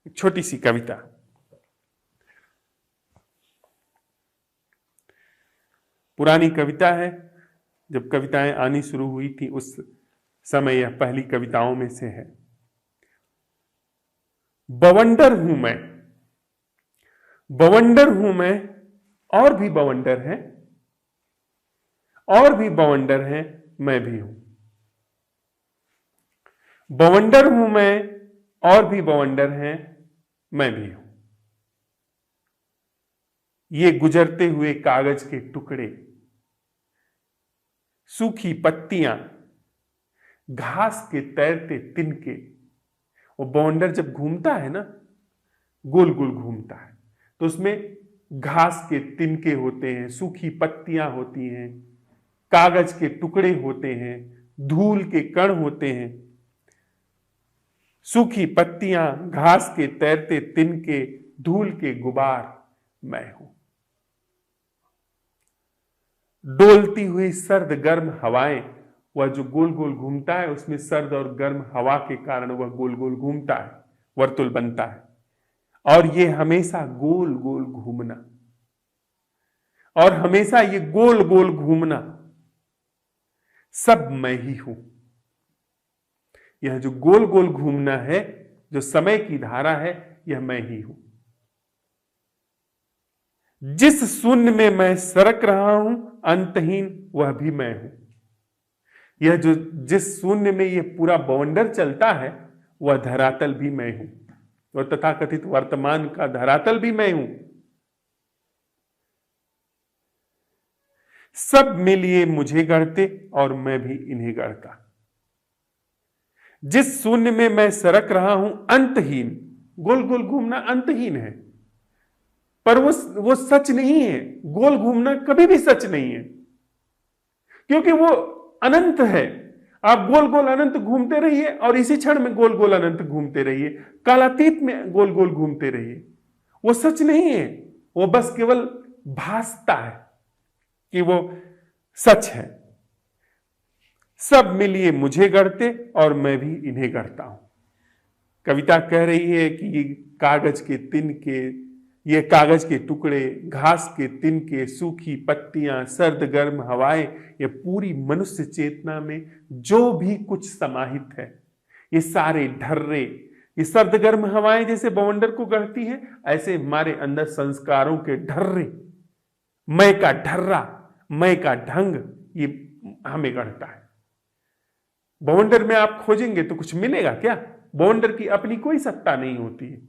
छोटी सी कविता। पुरानी कविता है, जब कविताएं आनी शुरू हुई थी उस समय यह पहली कविताओं में से है। बवंडर हूं मैं, बवंडर हूं मैं, और भी बवंडर है, और भी बवंडर है, मैं भी हूं। बवंडर हूं मैं, और भी बवंडर है, मैं भी हूं। ये गुजरते हुए कागज के टुकड़े, सूखी पत्तियां, घास के तैरते तिनके। वो बवंडर जब घूमता है ना, गोल गोल घूमता है, तो उसमें घास के तिनके होते हैं, सूखी पत्तियां होती हैं, कागज के टुकड़े होते हैं, धूल के कण होते हैं। सूखी पत्तियां, घास के तैरते तिनके, धूल के गुबार मैं हूं। डोलती हुई सर्द गर्म हवाएं, वह जो गोल गोल घूमता है उसमें सर्द और गर्म हवा के कारण वह गोल गोल घूमता है, वर्तुल बनता है। और ये हमेशा गोल गोल घूमना, और हमेशा ये गोल गोल घूमना, सब मैं ही हूं। यह जो गोल गोल घूमना है, जो समय की धारा है, यह मैं ही हूं। जिस शून्य में मैं सरक रहा हूं, अंतहीन वह भी मैं हूं। यह जो जिस शून्य में यह पूरा बवंडर चलता है, वह धरातल भी मैं हूं, और तथाकथित वर्तमान का धरातल भी मैं हूं। सब मिलिए मुझे गढ़ते, और मैं भी इन्हें गढ़ता। जिस शून्य में मैं सरक रहा हूं, अंतहीन, गोल गोल घूमना अंतहीन है, पर वो सच नहीं है। गोल घूमना कभी भी सच नहीं है, क्योंकि वो अनंत है। आप गोल गोल अनंत घूमते रहिए, और इसी क्षण में गोल गोल अनंत घूमते रहिए, कालातीत में गोल गोल घूमते रहिए। वो सच नहीं है, वो बस केवल भासता है कि वो सच है। सब मिलिए मुझे गढ़ते, और मैं भी इन्हें गढ़ता हूं। कविता कह रही है कि ये कागज के तिनके, ये कागज के टुकड़े, घास के तिनके, सूखी पत्तियां, सर्द गर्म हवाएं, ये पूरी मनुष्य चेतना में जो भी कुछ समाहित है, ये सारे ढर्रे, ये सर्द गर्म हवाएं जैसे बवंडर को गढ़ती हैं, ऐसे हमारे अंदर संस्कारों के ढर्रे, मैं का ढर्रा, मैं का ढंग, ये हमें गढ़ता है। बवंडर में आप खोजेंगे तो कुछ मिलेगा क्या? बवंडर की अपनी कोई सत्ता नहीं होती है।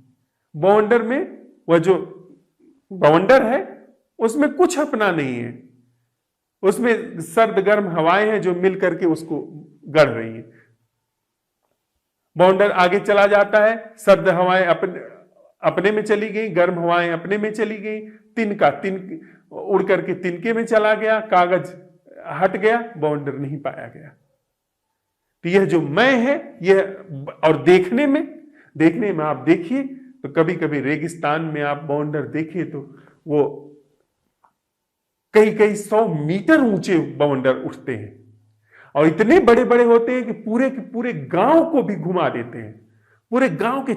बवंडर में वह जो बवंडर है उसमें कुछ अपना नहीं है, उसमें सर्द गर्म हवाएं हैं जो मिल करके उसको गढ़ रही हैं। बवंडर आगे चला जाता है, सर्द हवाएं अपने में चली गई, गर्म हवाएं अपने में चली गई, तिनका उड़ करके तिनके में चला गया, कागज हट गया, बवंडर नहीं पाया गया। तो यह जो मैं है, यह, और देखने में आप देखिए तो कभी कभी रेगिस्तान में आप बवंडर देखिए तो वो कई कई 100 मीटर ऊंचे बवंडर उठते हैं, और इतने बड़े बड़े होते हैं कि पूरे के पूरे गांव को भी घुमा देते हैं। पूरे गांव के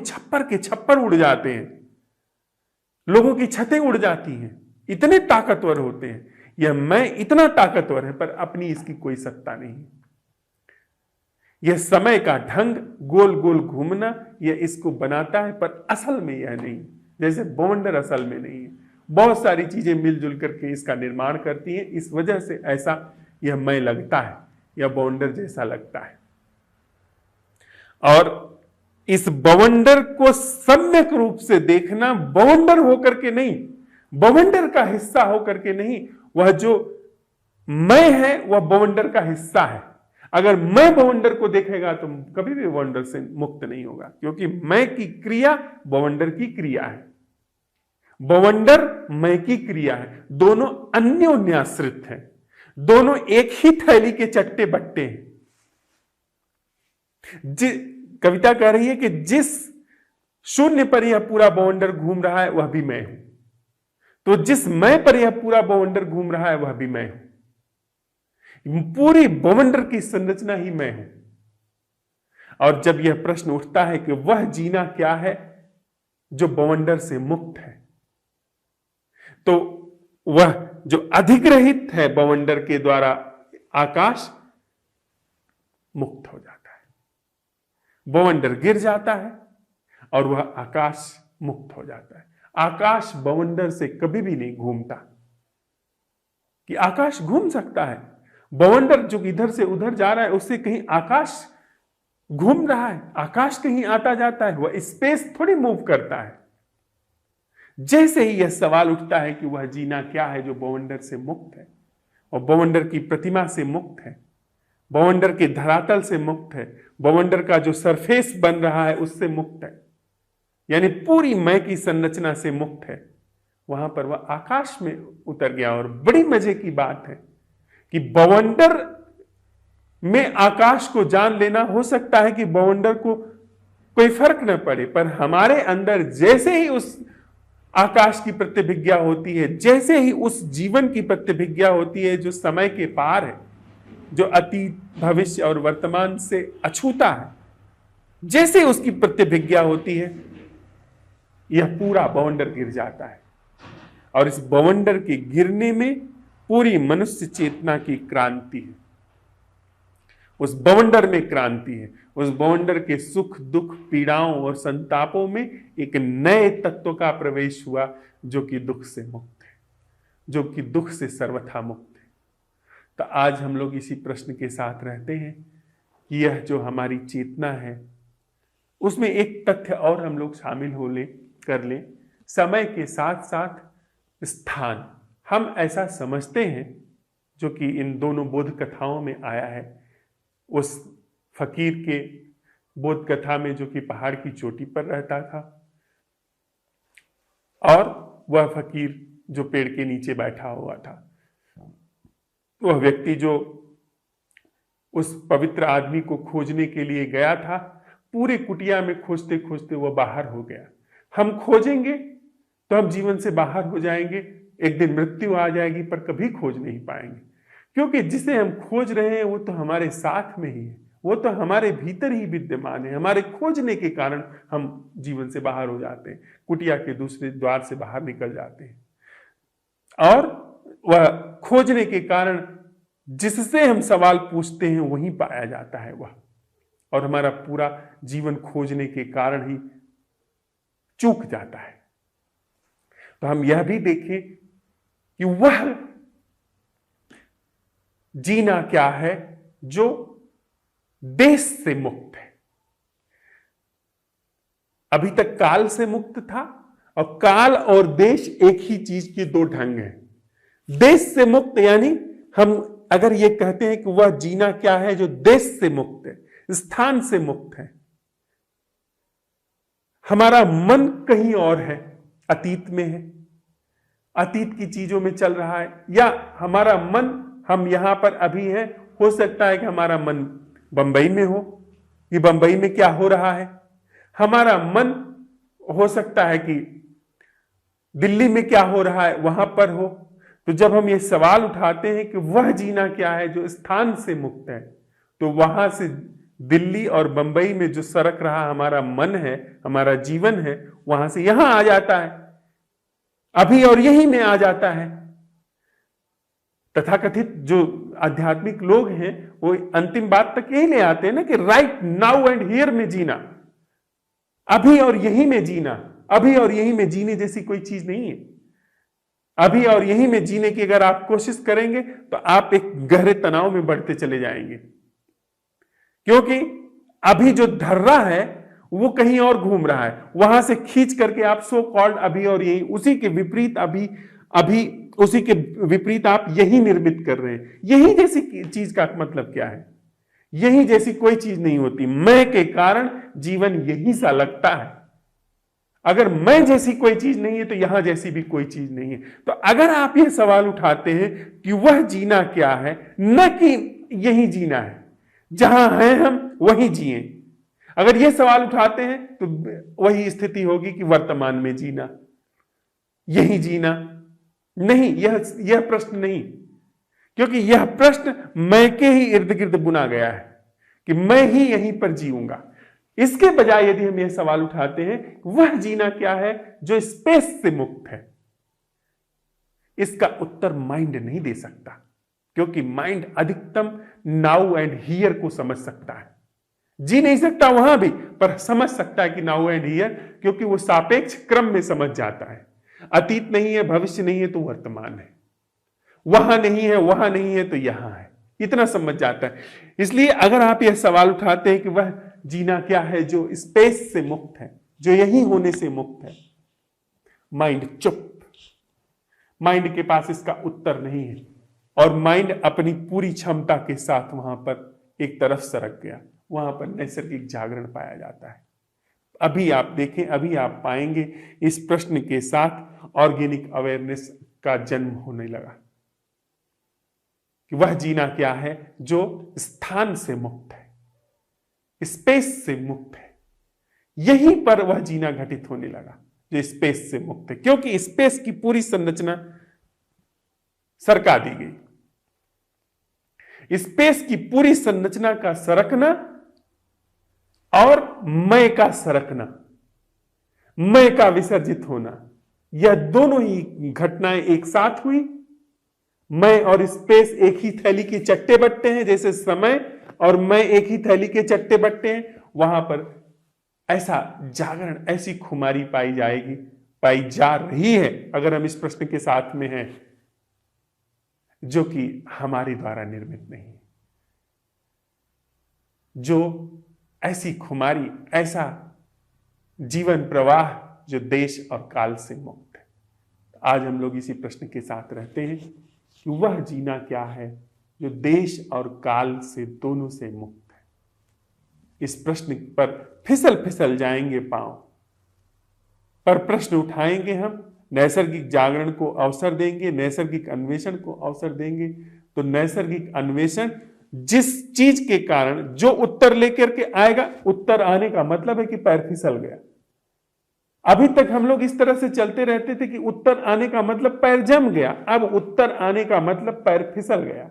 छप्पर उड़ जाते हैं, लोगों की छतें उड़ जाती हैं, इतने ताकतवर होते हैं। यह मैं इतना ताकतवर है, पर अपनी इसकी कोई सत्ता नहीं। यह समय का ढंग, गोल गोल घूमना, यह इसको बनाता है, पर असल में यह नहीं। जैसे बवंडर असल में नहीं है, बहुत सारी चीजें मिलजुल करके इसका निर्माण करती हैं। इस वजह से ऐसा यह मैं लगता है, यह बवंडर जैसा लगता है। और इस बवंडर को सम्यक रूप से देखना, बवंडर होकर के नहीं, बवंडर का हिस्सा होकर के नहीं, वह जो मैं है वह बवंडर का हिस्सा है। अगर मैं बवंडर को देखेगा तो कभी भी बवंडर से मुक्त नहीं होगा, क्योंकि मैं की क्रिया बवंडर की क्रिया है, बवंडर मैं की क्रिया है। दोनों अन्योन्याश्रित हैं, दोनों एक ही थैली के चट्टे बट्टे हैं। कविता कह रही है कि जिस शून्य पर यह पूरा बवंडर घूम रहा है वह भी मैं हूं, तो जिस मैं पर यह पूरा बवंडर घूम रहा है वह भी मैं हूं। पूरी बवंडर की संरचना ही मैं हूं। और जब यह प्रश्न उठता है कि वह जीना क्या है, जो बवंडर से मुक्त है, तो वह जो अधिग्रहित है बवंडर के द्वारा आकाश मुक्त हो जाता है। बवंडर गिर जाता है और वह आकाश मुक्त हो जाता है। आकाश बवंडर से कभी भी नहीं घूमता, कि आकाश घूम सकता है। बवंडर जो इधर से उधर जा रहा है उससे कहीं आकाश घूम रहा है, आकाश कहीं आता जाता है, वह स्पेस थोड़ी मूव करता है। जैसे ही यह सवाल उठता है कि वह जीना क्या है जो बवंडर से मुक्त है और बवंडर की प्रतिमा से मुक्त है, बवंडर के धरातल से मुक्त है, बवंडर का जो सरफेस बन रहा है उससे मुक्त है, यानी पूरी मय की संरचना से मुक्त है, वहां पर वह आकाश में उतर गया। और बड़ी मजे की बात है कि बवंडर में आकाश को जान लेना, हो सकता है कि बवंडर को कोई फर्क न पड़े, पर हमारे अंदर जैसे ही उस आकाश की प्रतिभिज्ञा होती है, जैसे ही उस जीवन की प्रतिभिज्ञा होती है जो समय के पार है, जो अतीत भविष्य और वर्तमान से अछूता है, जैसे उसकी प्रतिभिज्ञा होती है, यह पूरा बवंडर गिर जाता है। और इस बवंडर के गिरने में पूरी मनुष्य चेतना की क्रांति है। उस बवंडर में क्रांति है। उस बवंडर के सुख दुख पीड़ाओं और संतापों में एक नए तत्व का प्रवेश हुआ जो कि दुख से मुक्त है, जो कि दुख से सर्वथा मुक्त है। तो आज हम लोग इसी प्रश्न के साथ रहते हैं कि यह जो हमारी चेतना है उसमें एक तथ्य और हम लोग शामिल कर लें, समय के साथ साथ स्थान। हम ऐसा समझते हैं, जो कि इन दोनों बोध कथाओं में आया है। उस फकीर के बोध कथा में जो कि पहाड़ की चोटी पर रहता था, और वह फकीर जो पेड़ के नीचे बैठा हुआ था, वह व्यक्ति जो उस पवित्र आदमी को खोजने के लिए गया था, पूरे कुटिया में खोजते खोजते वह बाहर हो गया। हम खोजेंगे तो हम जीवन से बाहर हो जाएंगे, एक दिन मृत्यु आ जाएगी, पर कभी खोज नहीं पाएंगे, क्योंकि जिसे हम खोज रहे हैं वो तो हमारे साथ में ही है, वो तो हमारे भीतर ही विद्यमान है। हमारे खोजने के कारण हम जीवन से बाहर हो जाते हैं, कुटिया के दूसरे द्वार से बाहर निकल जाते हैं, और वह खोजने के कारण जिससे हम सवाल पूछते हैं वही पाया जाता है वह, और हमारा पूरा जीवन खोजने के कारण ही चूक जाता है। तो हम यह भी देखें कि वह जीना क्या है जो देश से मुक्त है। अभी तक काल से मुक्त था, और काल और देश एक ही चीज के दो ढंग हैं। देश से मुक्त यानी हम अगर ये कहते हैं कि वह जीना क्या है जो देश से मुक्त है, स्थान से मुक्त है। हमारा मन कहीं और है, अतीत में है, अतीत की चीजों में चल रहा है, या हमारा मन, हम यहां पर अभी हैं, हो सकता है कि हमारा मन बंबई में हो, कि बंबई में क्या हो रहा है। हमारा मन हो सकता है कि दिल्ली में क्या हो रहा है वहां पर हो। तो जब हम ये सवाल उठाते हैं कि वह जीना क्या है जो स्थान से मुक्त है, तो वहां से दिल्ली और बंबई में जो सरक रहा हमारा मन है, हमारा जीवन है, वहां से यहां आ जाता है, अभी और यहीं में आ जाता है। तथाकथित जो आध्यात्मिक लोग हैं वो अंतिम बात तक यही ले आते हैं ना कि राइट नाउ एंड हियर में जीना, अभी और यहीं में जीना। अभी और यहीं में जीने जैसी कोई चीज नहीं है। अभी और यहीं में जीने की अगर आप कोशिश करेंगे तो आप एक गहरे तनाव में बढ़ते चले जाएंगे, क्योंकि अभी जो धर्रा है वो कहीं और घूम रहा है, वहां से खींच करके आप सो कॉल्ड अभी और यही, उसी के विपरीत अभी उसी के विपरीत आप यही निर्मित कर रहे हैं। यही जैसी चीज का मतलब क्या है? यही जैसी कोई चीज नहीं होती। मैं के कारण जीवन यही सा लगता है। अगर मैं जैसी कोई चीज नहीं है तो यहां जैसी भी कोई चीज नहीं है। तो अगर आप ये सवाल उठाते हैं कि वह जीना क्या है, न कि यही जीना है, जहां हैं हम वहीं जिए, अगर ये सवाल उठाते हैं तो वही स्थिति होगी कि वर्तमान में जीना, यही जीना नहीं। यह प्रश्न नहीं, क्योंकि यह प्रश्न मैं के ही इर्द गिर्द बुना गया है कि मैं ही यहीं पर जीऊंगा। इसके बजाय यदि हम यह सवाल उठाते हैं, वह जीना क्या है जो स्पेस से मुक्त है, इसका उत्तर माइंड नहीं दे सकता, क्योंकि माइंड अधिकतम नाउ एंड हियर को समझ सकता है। जी नहीं सकता वहां भी, पर समझ सकता है कि नाउ एंड हियर, क्योंकि वो सापेक्ष क्रम में समझ जाता है। अतीत नहीं है, भविष्य नहीं है तो वर्तमान है, वहां नहीं है, वहां नहीं है तो यहां है, इतना समझ जाता है। इसलिए अगर आप यह सवाल उठाते हैं कि वह जीना क्या है जो स्पेस से मुक्त है, जो यही होने से मुक्त है, माइंड चुप, माइंड के पास इसका उत्तर नहीं है, और माइंड अपनी पूरी क्षमता के साथ वहां पर एक तरफ सरक गया। वहां पर नैसर्गिक जागरण पाया जाता है। अभी आप देखें, अभी आप पाएंगे इस प्रश्न के साथ ऑर्गेनिक अवेयरनेस का जन्म होने लगा कि वह जीना क्या है जो स्थान से मुक्त है, स्पेस से मुक्त है। यहीं पर वह जीना घटित होने लगा जो स्पेस से मुक्त है, क्योंकि स्पेस की पूरी संरचना सरका दी गई। स्पेस की पूरी संरचना का सरकना और मैं का सरकना, मैं का विसर्जित होना, यह दोनों ही घटनाएं एक साथ हुई। मैं और स्पेस एक ही थैली के चट्टे बट्टे हैं, जैसे समय और मैं एक ही थैली के चट्टे बट्टे हैं। वहां पर ऐसा जागरण, ऐसी खुमारी पाई जाएगी, पाई जा रही है, अगर हम इस प्रश्न के साथ में हैं, जो कि हमारे द्वारा निर्मित नहीं है। जो ऐसी खुमारी, ऐसा जीवन प्रवाह जो देश और काल से मुक्त है। आज हम लोग इसी प्रश्न के साथ रहते हैं कि वह जीना क्या है जो देश और काल से दोनों से मुक्त है। इस प्रश्न पर फिसल फिसल जाएंगे पांव, पर प्रश्न उठाएंगे हम, नैसर्गिक जागरण को अवसर देंगे, नैसर्गिक अन्वेषण को अवसर देंगे, तो नैसर्गिक अन्वेषण जिस चीज के कारण जो उत्तर लेकर के आएगा, उत्तर आने का मतलब है कि पैर फिसल गया। अभी तक हम लोग इस तरह से चलते रहते थे कि उत्तर आने का मतलब पैर जम गया, अब उत्तर आने का मतलब पैर फिसल गया।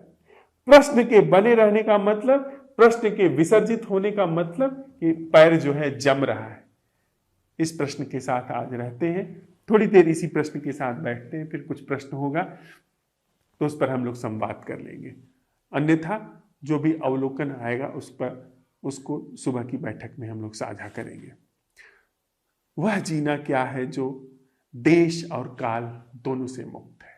प्रश्न के बने रहने का मतलब, प्रश्न के विसर्जित होने का मतलब कि पैर जो है जम रहा है। इस प्रश्न के साथ आज रहते हैं, थोड़ी देर इसी प्रश्न के साथ बैठते हैं, फिर कुछ प्रश्न होगा तो उस पर हम लोग संवाद कर लेंगे। अन्यथा जो भी अवलोकन आएगा उस पर, उसको सुबह की बैठक में हम लोग साझा करेंगे। वह जीना क्या है जो देश और काल दोनों से मुक्त है।